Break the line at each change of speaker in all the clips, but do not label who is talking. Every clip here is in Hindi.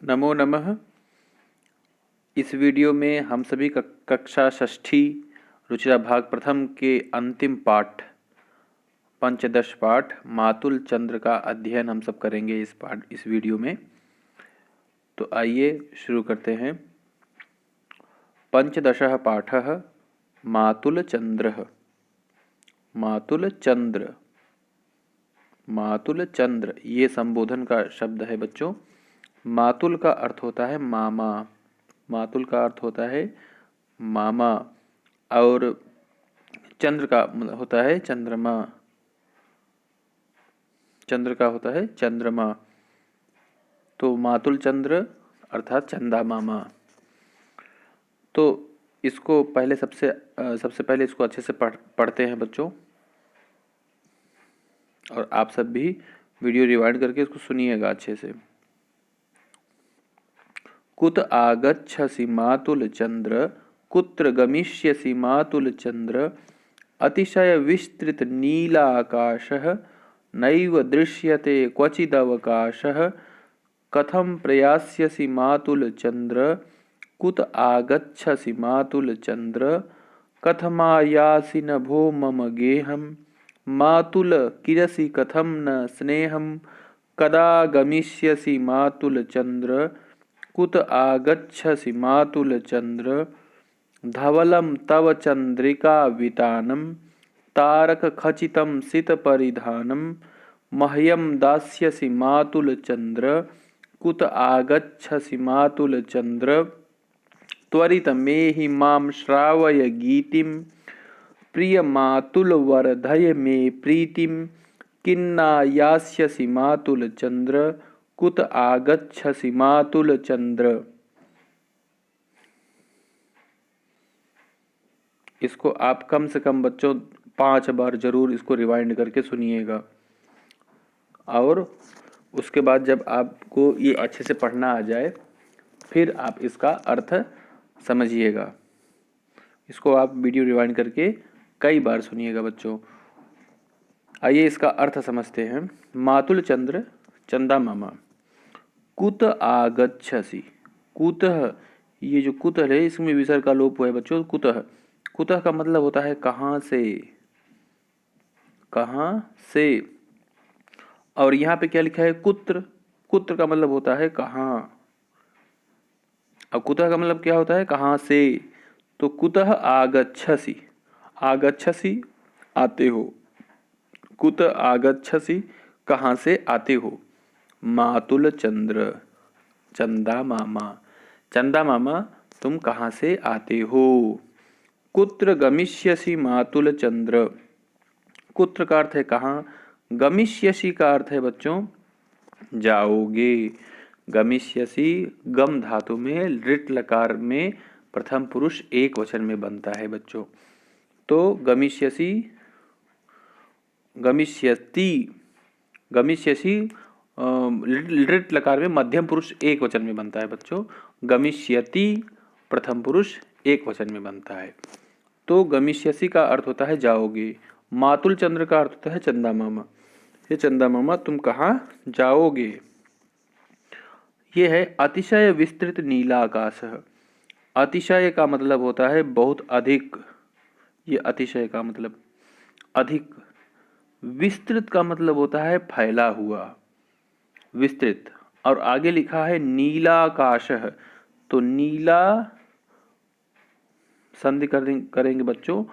नमो नमः। इस वीडियो में हम सभी कक्षा षष्ठी रुचिरा भाग प्रथम के अंतिम पाठ पंचदश पाठ मातुल चंद्र का अध्ययन हम सब करेंगे इस वीडियो में। तो आइए शुरू करते हैं। पंचदशः पाठः मातुल चंद्रः। मातुल चंद्र, मातुल चंद्र ये संबोधन का शब्द है बच्चों। मातुल का अर्थ होता है मामा, मातुल का अर्थ होता है मामा, और चंद्र का होता है चंद्रमा, चंद्र का होता है चंद्रमा। तो मातुल चंद्र अर्थात चंदा मामा। तो इसको पहले सबसे पहले इसको अच्छे से पढ़ते हैं बच्चों, और आप सब भी वीडियो रिवाइंड करके इसको सुनिएगा अच्छे से। कुत आगच्छसि मातुल चंद्र, कुत्र गमिष्यसि मातुल चंद्र, अतिशय विस्तृत नीलाकाशः नैव दृश्यते क्वचिदवकाशः, कथं प्रयास्यसि मातुल चंद्र, कुत आगच्छसि मातुल चंद्र, कथमायासि न भो मम गेहं, मातुल किरसि कथं न स्नेहं, कदा गमिष्यसि मातुल चंद्र, कुत आगच्छसि मातुल चंद्र, धवलं तव चंद्रिका वितानं, तारक खचितं सित परिधानं, मह्यं दास्यसि मातुल चंद्र, कुत आगच्छसि मातुल चंद्र, त्वरित मेहि मां श्रावय गीतिं, प्रिय मातुल वर्धय मे प्रीतिं, किन्ना यास्यसि मातुल चंद्र, कुत आगच्छसि मातुल चंद्र। इसको आप कम से कम बच्चों 5 बार जरूर इसको रिवाइंड करके सुनिएगा, और उसके बाद जब आपको ये अच्छे से पढ़ना आ जाए फिर आप इसका अर्थ समझिएगा। इसको आप वीडियो रिवाइंड करके कई बार सुनिएगा बच्चों। आइए इसका अर्थ समझते हैं। मातुल चंद्र चंदा मामा। कुत आगच्छसि, कुतः, ये जो कुतः है इसमें विसर्ग का लोप हुआ है बच्चों। कुतः, कुतः का मतलब होता है कहाँ से, कहाँ से। और यहाँ पे क्या लिखा है कुत्र, कुत्र का मतलब होता है कहाँ। अब कुतः का मतलब क्या होता है कहाँ से। तो कुतः आगच्छसि, आगच्छसि आते हो, कुत आगच्छसि कहाँ से आते हो। मातुल चंद्र चंदा मामा, चंदा मामा तुम कहाँ से आते हो। कुत्र गमिष्यसि मातुल चंद्र, कुत्र का अर्थ है कहाँ, गमिष्यसि का अर्थ है बच्चों जाओगे। गमिष्यसि गम धातु में लिट लकार में प्रथम पुरुष एक वचन में बनता है बच्चों। तो गमिष्यसि, गमिष्यति, गमिष्यसि लिट लकार में मध्यम पुरुष एक वचन में बनता है बच्चों। गमिष्यति प्रथम पुरुष एक वचन में बनता है। तो गमिष्यसि का अर्थ होता है जाओगे। मातुल चंद्र का अर्थ होता है चंदा मामा, ये चंदा मामा तुम कहाँ जाओगे। ये है अतिशय विस्तृत नीला आकाश। अतिशय का मतलब होता है बहुत अधिक, ये अतिशय का मतलब अधिक। विस्तृत का मतलब होता है फैला हुआ, विस्तृत। और आगे लिखा है नीला आकाश, तो नीला संधि करेंगे बच्चों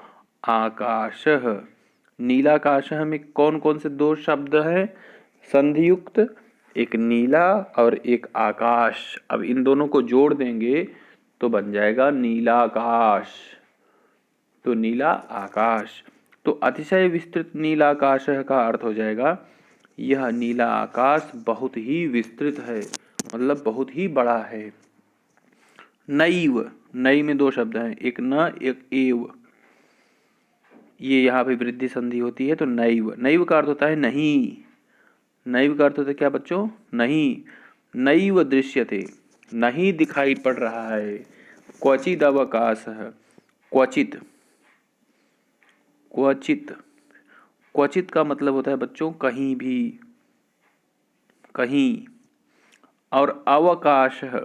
आकाश। नीलाकाश में कौन कौन से दो शब्द हैं संधियुक्त, एक नीला और एक आकाश। अब इन दोनों को जोड़ देंगे तो बन जाएगा नीलाकाश, तो नीला आकाश। तो अतिशय विस्तृत नीलाकाश का अर्थ हो जाएगा यह नीला आकाश बहुत ही विस्तृत है, मतलब बहुत ही बड़ा है। नैव, नई में दो शब्द हैं, एक न एक एव, ये यहाँ पे वृद्धि संधि होती है। तो नैव, नैव का अर्थ होता है नहीं, नैव का अर्थ होता है क्या बच्चों, नहीं। नैव दृश्यते, नहीं दिखाई पड़ रहा है। क्वचिद अवकाश, क्वचित, क्वचित, क्वचित का मतलब होता है बच्चों कहीं भी, कहीं। और अवकाशः,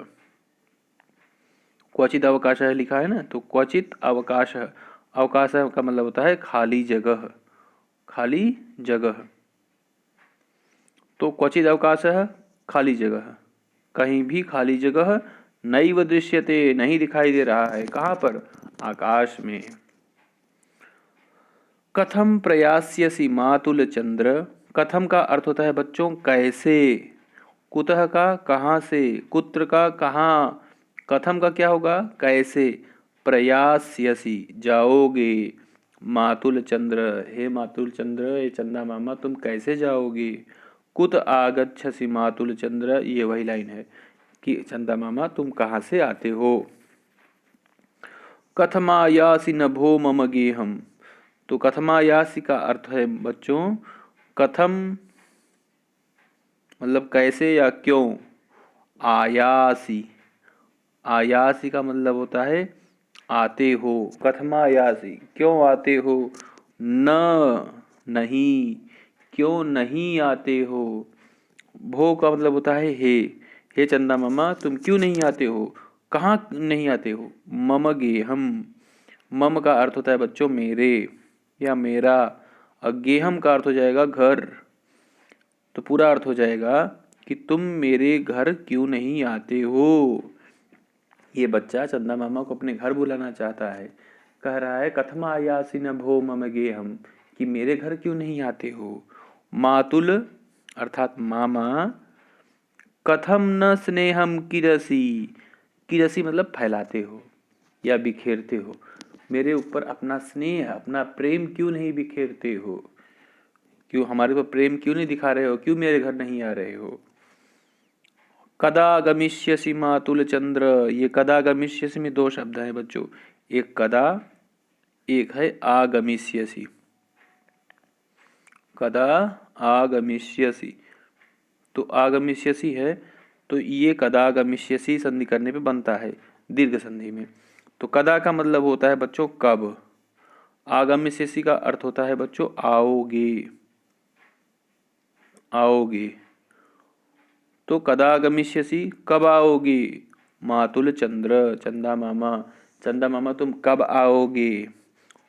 क्वचित अवकाशः लिखा है ना, तो क्वचित अवकाशः, अवकाश का मतलब होता है खाली जगह, खाली जगह। तो क्वचित अवकाशः खाली जगह, कहीं भी खाली जगह नैव दृश्यते, नहीं दिखाई दे रहा है। कहाँ पर? आकाश में। कथम प्रयास्यसि मातुल चंद्र, कथम का अर्थ होता है बच्चों कैसे, कुतः का कहाँ से, कुत्र का कहाँ, कथम का क्या होगा कैसे, प्रयास्यसि जाओगे, मातुल चंद्र हे मातुल चंद्र, ये चंदा मामा तुम कैसे जाओगे, कुत आगच्छसि मातुल चंद्र, ये वही लाइन है कि चंदा मामा तुम कहाँ से आते हो। कथमायासि नभो मम गेहम, तो कथमायासि का अर्थ है बच्चों कथम मतलब कैसे या क्यों, आयासी, आयासी का मतलब होता है आते हो, कथमायासी क्यों आते हो, न नहीं क्यों नहीं आते हो, भो का मतलब होता है हे चंदा मामा तुम क्यों नहीं आते हो, कहाँ नहीं आते हो, मम गेहम, मम का अर्थ होता है बच्चों मेरे या मेरा, गेहम का अर्थ हो जाएगा घर, तो पूरा अर्थ हो जाएगा कि तुम मेरे घर क्यों नहीं आते हो। ये बच्चा चंदा मामा को अपने घर बुलाना चाहता है, कह रहा है कथमा आयासी न भो मम गेहम, कि मेरे घर क्यों नहीं आते हो। मातुल अर्थात मामा, कथम न स्नेहम किरसी, किरसी मतलब फैलाते हो या बिखेरते हो, मेरे ऊपर अपना स्नेह अपना प्रेम क्यों नहीं बिखेरते हो, क्यों हमारे ऊपर प्रेम क्यों नहीं दिखा रहे हो, क्यों मेरे घर नहीं आ रहे हो। कदा गमिष्यसि मातुल चंद्र, ये कदा गमिष्यसि में दो शब्द हैं बच्चों, एक कदा एक है आगमिष्यसि, कदा आगमिष्यसि, तो आगमिष्यसि है तो ये कदा गमिष्यसि संधि करने पे बनता है दीर्घ संधि में। तो कदा का मतलब होता है बच्चों कब, आगमिष्यसि का अर्थ होता है बच्चों आओगे, आओगे, तो कदा गमिष्यसि कब आओगे, मातुल चंद्र चंदा मामा, चंदा मामा तुम कब आओगे,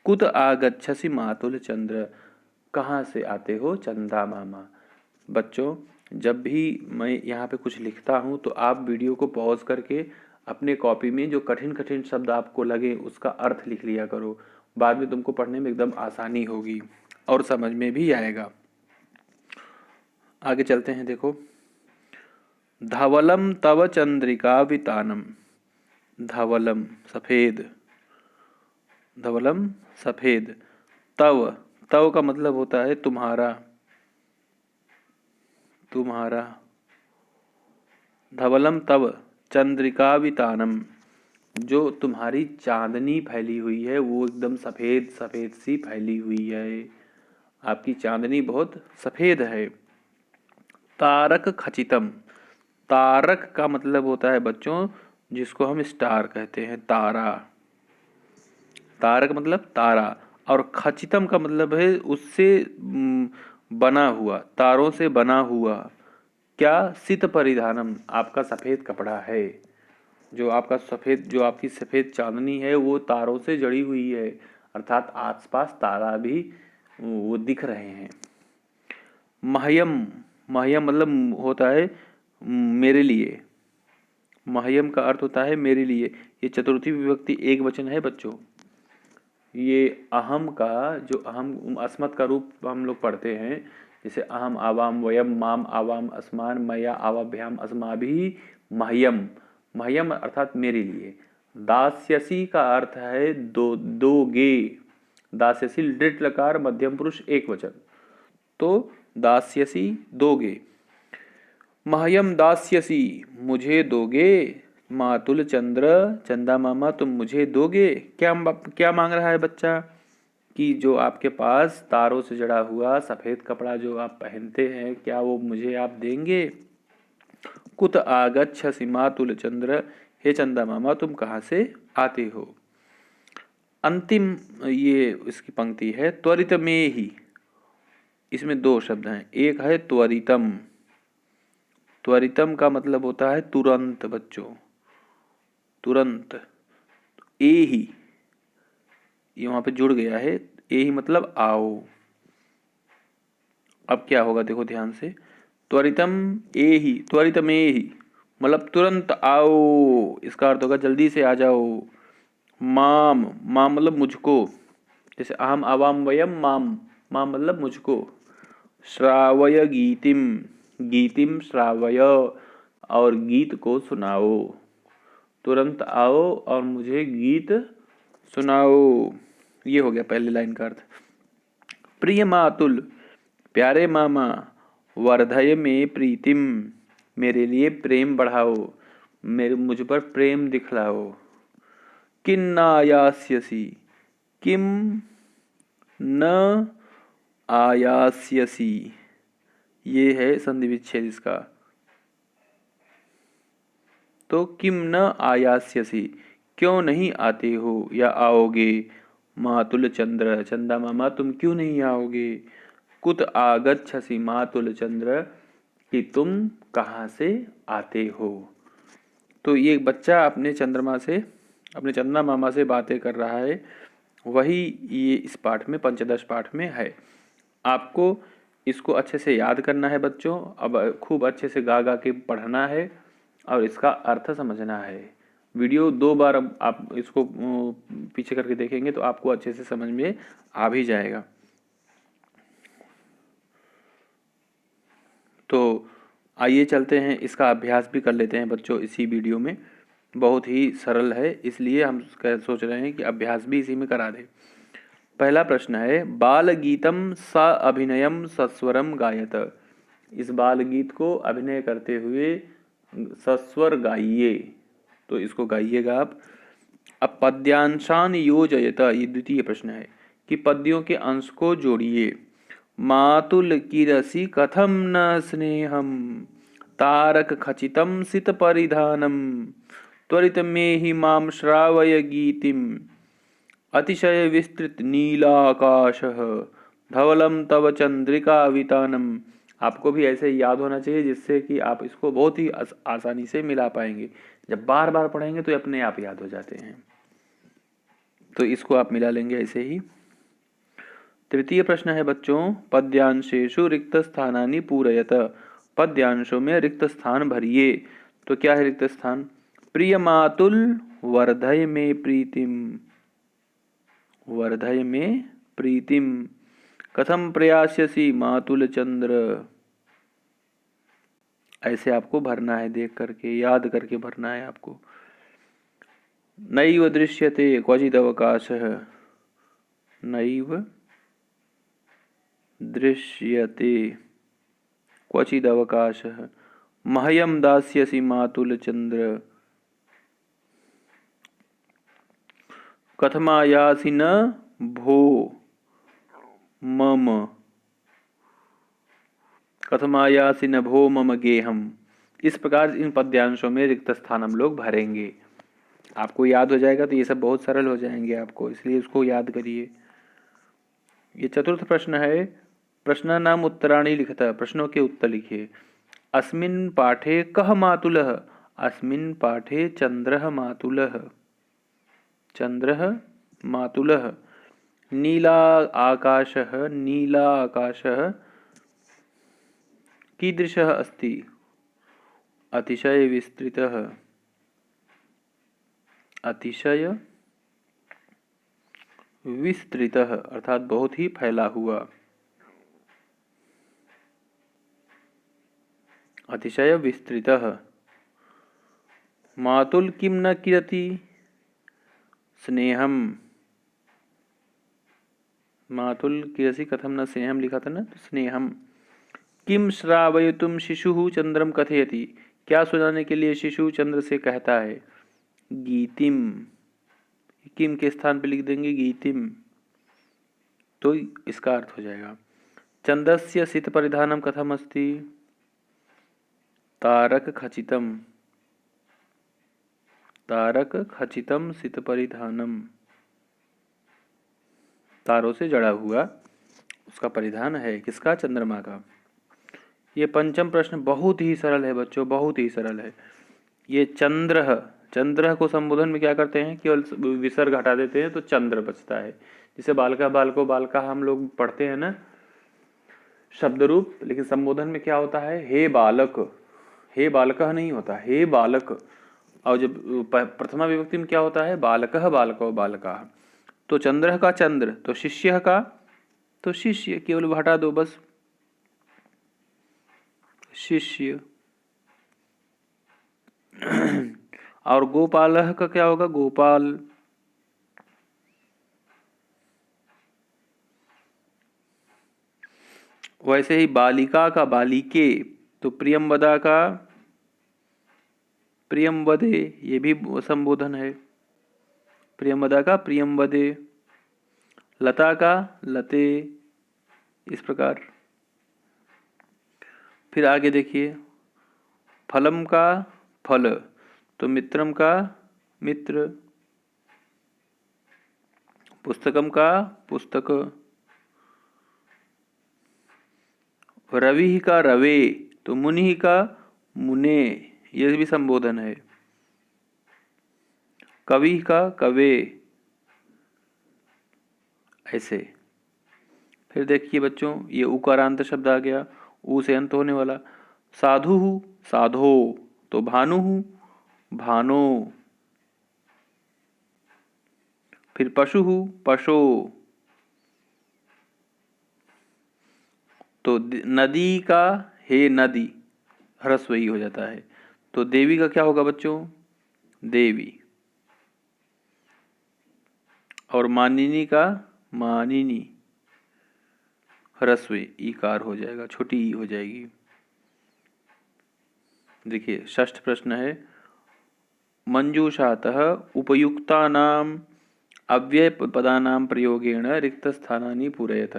कुत आगच्छसि मातुल चंद्र, कहाँ से आते हो चंदा मामा। बच्चों जब भी मैं यहाँ पे कुछ लिखता हूँ तो आप वीडियो को पॉज करके अपने कॉपी में जो कठिन कठिन शब्द आपको लगे उसका अर्थ लिख लिया करो, बाद में तुमको पढ़ने में एकदम आसानी होगी और समझ में भी आएगा। आगे चलते हैं, देखो धवलम तव चंद्रिका वितानम, धवलम सफेद, धवलम सफेद, तव, तव का मतलब होता है तुम्हारा, तुम्हारा, धवलम तव चंद्रिका वितानम, जो तुम्हारी चांदनी फैली हुई है वो एकदम सफेद सफेद सी फैली हुई है, आपकी चांदनी बहुत सफेद है। तारक खचितम, तारक का मतलब होता है बच्चों जिसको हम स्टार कहते हैं, तारा, तारक मतलब तारा, और खचितम का मतलब है उससे बना हुआ, तारों से बना हुआ, क्या सित परिधानम, आपका सफेद कपड़ा है, जो आपका सफेद जो आपकी सफेद चांदनी है वो तारों से जड़ी हुई है, अर्थात आसपास तारा भी वो दिख रहे हैं। मह्यम, मह्यम मतलब होता है मेरे लिए, मह्यम का अर्थ होता है मेरे लिए, ये चतुर्थी विभक्ति एक वचन है बच्चों। ये अहम का जो अहम अस्मत् का रूप हम लोग पढ़ते हैं, जैसे अहम आवाम वयम माम आवाम अस्मान मया आवाभ्याम अस्माभि मह्यम, मह्यम अर्थात मेरे लिए। दास्यसी का अर्थ है दोगे, दास्यसी लिट लकार मध्यम पुरुष एक वचन, तो दास्यसी दोगे, मह्यम दास्यसी मुझे दोगे, मातुल चंद्र चंदा मामा तुम मुझे दोगे, क्या क्या मांग रहा है बच्चा कि जो आपके पास तारों से जड़ा हुआ सफेद कपड़ा जो आप पहनते हैं क्या वो मुझे आप देंगे। कुत आगच्छसि मातुल चंद्र, हे चंदा मामा तुम कहाँ से आते हो। अंतिम ये इसकी पंक्ति है त्वरित में ही, इसमें दो शब्द हैं, एक है त्वरितम, त्वरितम का मतलब होता है तुरंत बच्चों, तुरंत। ए ही ये वहां पे जुड़ गया है, ए ही मतलब आओ। अब क्या होगा देखो ध्यान से, त्वरितम ए ही, त्वरितम ए ही मतलब तुरंत आओ, इसका अर्थ होगा जल्दी से आ जाओ। माम, माम मतलब मुझको, जैसे अहम आवाम वयम माम, माम मतलब मुझको। श्रावय गीतिम, गीतिम श्रावय और गीत को सुनाओ, तुरंत आओ और मुझे गीत सुनाओ। ये हो गया पहले लाइन का अर्थ। प्रिय मातुल प्यारे मामा, वर्धय में प्रीतिम मेरे लिए प्रेम बढ़ाओ, मेरे मुझ पर प्रेम दिखलाओ। किन्नायास्यसि, किम न आयास्यसि, ये है संधि विच्छेद इसका। तो किम न आयास्यसि क्यों नहीं आते हो या आओगे। मातुल चंद्र चंदा मामा तुम क्यों नहीं आओगे। कुत आगच्छसि मातुल चंद्र कि तुम कहाँ से आते हो। तो ये बच्चा अपने चंद्रमा से, अपने चंदा मामा से बातें कर रहा है, वही ये इस पाठ में पंचदश पाठ में है। आपको इसको अच्छे से याद करना है बच्चों, अब खूब अच्छे से गा गा के पढ़ना है और इसका अर्थ समझना है। वीडियो 2 बार अब आप इसको पीछे करके देखेंगे तो आपको अच्छे से समझ में आ भी जाएगा। तो आइए चलते हैं, इसका अभ्यास भी कर लेते हैं बच्चों इसी वीडियो में। बहुत ही सरल है, इसलिए हम सोच रहे हैं कि अभ्यास भी इसी में करा दें। पहला प्रश्न है, बाल गीतम स अभिनयम सस्वरम गायत। इस बाल गीत को अभिनय करते हुए सस्वर गाइए, तो इसको गाइएगा आप। अब पद्यांशान योजयत, ये द्वितीय प्रश्न है कि पद्यों के अंश को जोड़िए। मातुल किरसी कथम न स्नेहम, तारक खचितम सित परिधानम, त्वरित में ही माम श्रावय गीतिम, अतिशय विस्तृत नीलाकाश धवलम तव चंद्रिका वितानम। आपको भी ऐसे याद होना चाहिए जिससे कि आप इसको बहुत ही आसानी से मिला पाएंगे। जब बार बार पढ़ेंगे तो अपने आप याद हो जाते हैं, तो इसको आप मिला लेंगे ऐसे ही। तृतीय प्रश्न है बच्चों, पद्यांशेषु रिक्त स्थानानि पूरयत। पद्यांशों में रिक्त स्थान भरिए। तो क्या है रिक्त स्थान। प्रिय मातुल वर्धय में प्रीतिम, वर्धय में प्रीतिम, कथम प्रयास्यसि मातुल चंद्र। ऐसे आपको भरना है, देख करके याद करके भरना है आपको। नैव दृश्यते क्वचिदवकाशः, नैव दृश्यते क्वचिदवकाशः, मह्यं दास्यसि मातुल चंद्र, कथमायासि न भो मम, कथमायासि न भो मम गेहम। इस प्रकार इन पद्यांशों में रिक्त स्थान हम लोग भरेंगे। आपको याद हो जाएगा तो ये सब बहुत सरल हो जाएंगे आपको, इसलिए इसको याद करिए। ये चतुर्थ प्रश्न है, प्रश्न नाम उत्तराणि लिखता, प्रश्नों के उत्तर लिखिए। अस्मिन् पाठे कः मातुलः, अस्मिन् पाठे चंद्रः मातुलः, चंद्रः मातुलः। नीला आकाशः, नीला आकाशः कीदृशः अस्ति, अतिशय विस्तृतः, अतिशय विस्तृतः अर्थात बहुत ही फैला हुआ, अतिशय विस्तृतः। मातुल किम न किरति स्नेहम, मातुल किरसी कथम न स्नेहम लिखा था ना, तो स्नेहम। किम श्रावयितुम शिशु चंद्रम कथयति, क्या सुनाने के लिए शिशु चंद्र से कहता है। गीतिम, किम के स्थान पे लिख देंगे गीतिम, तो इसका अर्थ हो जाएगा। चंदस्य सित परिधानम कथम अस्ति, तारक खचितम, तारक खचितम सित परिधानम, तारों से जड़ा हुआ उसका परिधान है, किसका, चंद्रमा का। ये पंचम प्रश्न बहुत ही सरल है बच्चों, बहुत ही सरल है। ये चंद्र, चंद्र को संबोधन में क्या करते हैं, केवल विसर्ग हटा देते हैं तो चंद्र बचता है। जिसे बालका बालको बालका हम लोग पढ़ते हैं ना शब्द रूप, लेकिन संबोधन में क्या होता है, हे बालक, हे बालकः नहीं होता, हे बालक। और जब प्रथमा विभक्ति में क्या होता है, बालकः बालको बालकाः। तो चंद्र का चंद्र, तो शिष्य का तो शिष्य, केवल हटा दो बस, शिष्य। और गोपालः का क्या होगा, गोपाल। वैसे ही बालिका का बालिके, तो प्रियंवदा का प्रियंवदे, ये भी संबोधन है, प्रियंवदा का प्रियंवदे, लता का लते, इस प्रकार। फिर आगे देखिए, फलम का फल, तो मित्रम का मित्र, पुस्तकम का पुस्तक, रवि का रवे, तो मुनि का मुने, यह भी संबोधन है। कवि का कवे, ऐसे। फिर देखिए बच्चों, ये उकारांत शब्द आ गया, ऊ से अंत होने वाला। साधु साधो, तो भानु भानो। फिर पशु पशो, तो नदी का हे नदी, ह्रस्व ही हो जाता है। तो देवी का क्या होगा बच्चों, देवी। और मानिनी का मानिनी, ह्रस्व ईकार हो जाएगा, छोटी ई हो जाएगी। देखिए षष्ठ प्रश्न है, मंजूषातः उपयुक्तानाम अव्यय पदानाम प्रयोगेण रिक्त स्थानानि पूरयथ।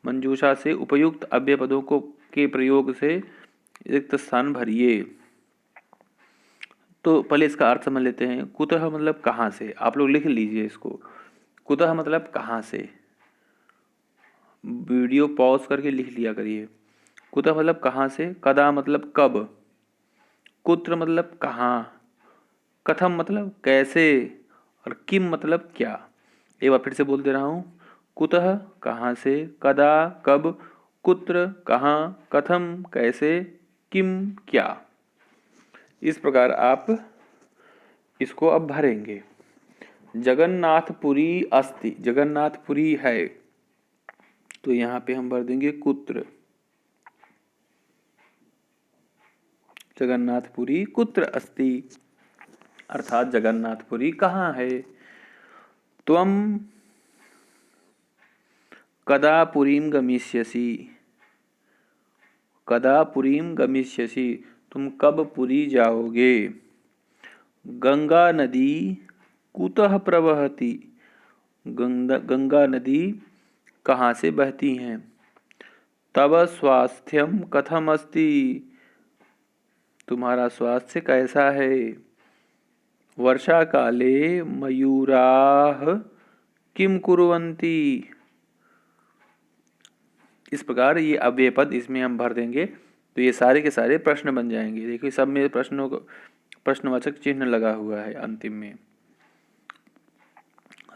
मंजूषा से उपयुक्त अव्यय पदों को के प्रयोग से रिक्त स्थान भरिए। तो पहले इसका अर्थ समझ लेते हैं। कुतः मतलब कहाँ से, आप लोग लिख लीजिए इसको। कुतः मतलब कहाँ से, वीडियो पॉज करके लिख लिया करिए। कुतः मतलब कहाँ से, कदा मतलब कब, कुत्र मतलब कहाँ, कथम मतलब कैसे, और किम मतलब क्या। एक बार फिर से बोल दे रहा हूँ, कुतः कहाँ से, कदा कब, कुत्र कहाँ, कथम कैसे, किम क्या। इस प्रकार आप इसको अब भरेंगे। जगन्नाथपुरी अस्ति, जगन्नाथपुरी है, तो यहाँ पे हम भर देंगे कुत्र। जगन्नाथपुरी कुत्र अस्ति, अर्थात जगन्नाथपुरी कहाँ है। त्वं कदा पुरीं गमिष्यसि, कदा पुरीं गमिष्यसि, तुम कब पुरी जाओगे। गंगा नदी कुतः प्रवहति, गंगा नदी कहाँ से बहती हैं। तव स्वास्थ्यम कथम अस्ति, तुम्हारा स्वास्थ्य कैसा है। वर्षा काले मयूराः किम कुर्वन्ति। इस प्रकार ये अव्यय पद इसमें हम भर देंगे, तो ये सारे के सारे प्रश्न बन जाएंगे। देखिए सब में प्रश्नों को प्रश्नवाचक चिन्ह लगा हुआ है अंतिम में।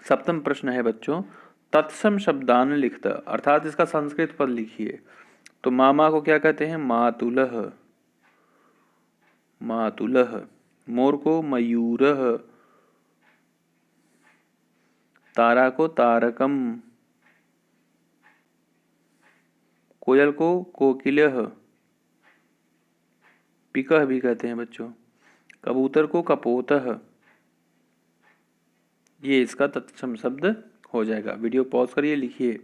सप्तम प्रश्न है बच्चों, तत्सम शब्दान लिखत, अर्थात इसका संस्कृत पद लिखिए। तो मामा को क्या कहते हैं, मातुलः, मातुलः। मोर को मयूरः, तारा को तारकम, कोयल को कोकिलः, पिकः भी कहते हैं बच्चों। कबूतर को कपोतः। ये इसका तत्सम शब्द हो जाएगा। वीडियो पॉज करिए, लिखिए।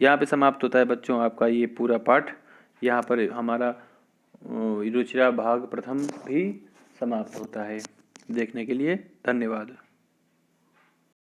यहाँ पे समाप्त होता है बच्चों आपका ये पूरा पाठ। यहाँ पर हमारा रुचिरा भाग प्रथम भी समाप्त होता है। देखने के लिए धन्यवाद।